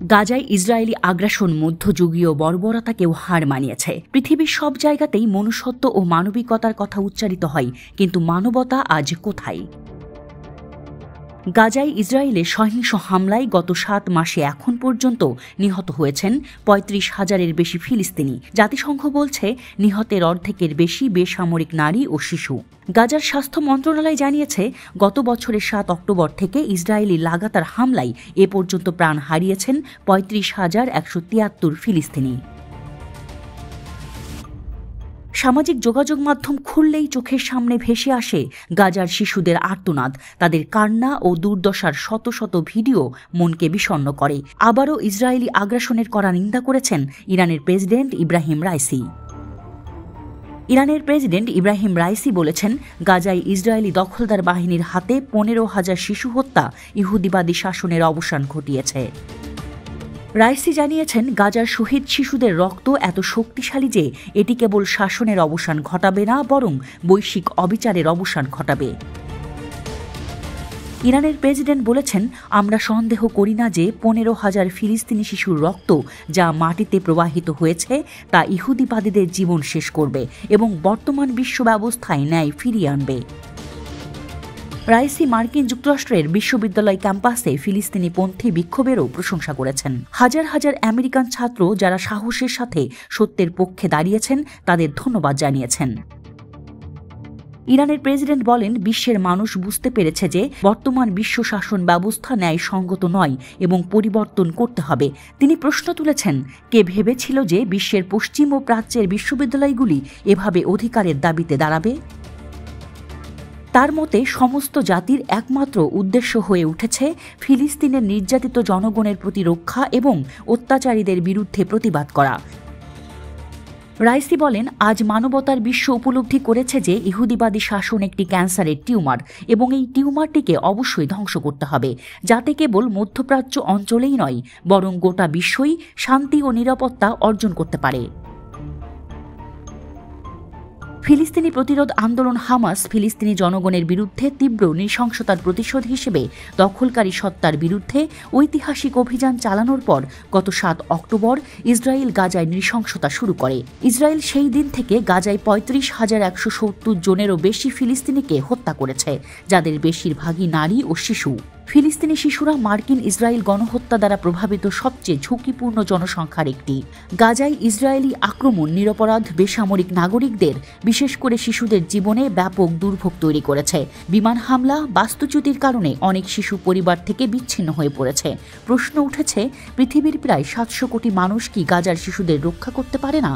গাজায় ইসরায়েলি আগ্রাসন মধ্যযুগীয় বর্বরতাকেও হার মানিয়েছে। পৃথিবীর সব জায়গাতেই মনুষ্যত্ব ও মানবিকতার কথা উচ্চারিত হয়, কিন্তু মানবতা আজ কোথায়? গাজায় ইসরায়েলের সহিংস হামলায় গত 7 মাসে এখন পর্যন্ত নিহত হয়েছেন ৩৫,০০০-এর বেশি ফিলিস্তিনি। জাতিসংঘ বলছে নিহতের অর্ধেকের বেশি বেসামরিক নারী ও শিশু। গাজার স্বাস্থ্য মন্ত্রণালয় জানিয়েছে, গত বছরের 7 অক্টোবর থেকে ইসরায়েলি লাগাতার হামলায় এ পর্যন্ত প্রাণ হারিয়েছেন ৩৫,১৭৩ ফিলিস্তিনি। সামাজিক যোগাযোগ মাধ্যম খুললেই চোখের সামনে ভেসে আসে গাজার শিশুদের আর্তনাদ। তাদের কান্না ও দুর্দশার শত শত ভিডিও মনকে বিষণ্ণ করে। আবারও ইসরায়েলি আগ্রাসনের কড়া নিন্দা করেছেন ইরানের প্রেসিডেন্ট ইব্রাহিম রাইসি। ইরানের প্রেসিডেন্ট ইব্রাহিম রাইসি বলেছেন, গাজায় ইসরায়েলি দখলদার বাহিনীর হাতে ১৫,০০০ শিশু হত্যা ইহুদিবাদী শাসনের অবসান ঘটিয়েছে। রাইসি জানিয়েছেন, গাজার শহীদ শিশুদের রক্ত এত শক্তিশালী যে এটি কেবল শাসনের অবসান ঘটাবে না, বরং বৈশ্বিক অবিচারের অবসান ঘটাবে। ইরানের প্রেসিডেন্ট বলেছেন, আমরা সন্দেহ করি না যে ১৫,০০০ ফিলিস্তিনি শিশুর রক্ত যা মাটিতে প্রবাহিত হয়েছে তা ইহুদিবাদীদের জীবন শেষ করবে এবং বর্তমান বিশ্ব ব্যবস্থায় ন্যায় ফিরিয়ে আনবে। রাইসি মার্কিন যুক্তরাষ্ট্রের বিশ্ববিদ্যালয় ক্যাম্পাসে ফিলিস্তিনিপন্থী বিক্ষোভেরও প্রশংসা করেছেন। হাজার হাজার আমেরিকান ছাত্র যারা সাহসের সাথে সত্যের পক্ষে দাঁড়িয়েছেন তাদের ধন্যবাদ জানিয়েছেন। ইরানের প্রেসিডেন্ট বলেন, বিশ্বের মানুষ বুঝতে পেরেছে যে বর্তমান বিশ্ব শাসন ব্যবস্থা ন্যায়সঙ্গত নয় এবং পরিবর্তন করতে হবে। তিনি প্রশ্ন তুলেছেন, কে ভেবেছিল যে বিশ্বের পশ্চিম ও প্রাচ্যের বিশ্ববিদ্যালয়গুলি এভাবে অধিকারের দাবিতে দাঁড়াবে? তার মতে সমস্ত জাতির একমাত্র উদ্দেশ্য হয়ে উঠেছে ফিলিস্তিনের নির্যাতিত জনগণের প্রতি রক্ষা এবং অত্যাচারীদের বিরুদ্ধে প্রতিবাদ করা। রাইসি বলেন, আজ মানবতার বিশ্ব উপলব্ধি করেছে যে ইহুদিবাদী শাসন একটি ক্যান্সারের টিউমার এবং এই টিউমারটিকে অবশ্যই ধ্বংস করতে হবে, যাতে কেবল মধ্যপ্রাচ্য অঞ্চলেই নয় বরং গোটা বিশ্বই শান্তি ও নিরাপত্তা অর্জন করতে পারে। ফিলিস্তিনি প্রতিরোধ আন্দোলন হামাস ফিলিস্তিনি জনগণের বিরুদ্ধে তীব্র নৃশংসতার প্রতিশোধ হিসেবে দখলকারী সত্তার বিরুদ্ধে ঐতিহাসিক অভিযান চালানোর পর গত 7 অক্টোবর ইসরায়েল গাজায় নৃশংসতা শুরু করে। ইসরায়েল সেই দিন থেকে গাজায় ৩৫,১৭০ জনেরও বেশি ফিলিস্তিনিকে হত্যা করেছে, যাদের বেশিরভাগই নারী ও শিশু। ফিলিস্তিনি শিশুরা মার্কিন ইসরায়েল গণহত্যা দ্বারা প্রভাবিত সবচেয়ে ঝুঁকিপূর্ণ জনসংখ্যার একটি। গাজায় ইসরায়েলি আক্রমণ নিরপরাধ বেসামরিক নাগরিকদের, বিশেষ করে শিশুদের জীবনে ব্যাপক দুর্ভোগ তৈরি করেছে। বিমান হামলা, বাস্তুচ্যুতির কারণে অনেক শিশু পরিবার থেকে বিচ্ছিন্ন হয়ে পড়েছে। প্রশ্ন উঠেছে, পৃথিবীর প্রায় ৭০০ কোটি মানুষ কি গাজার শিশুদের রক্ষা করতে পারে না?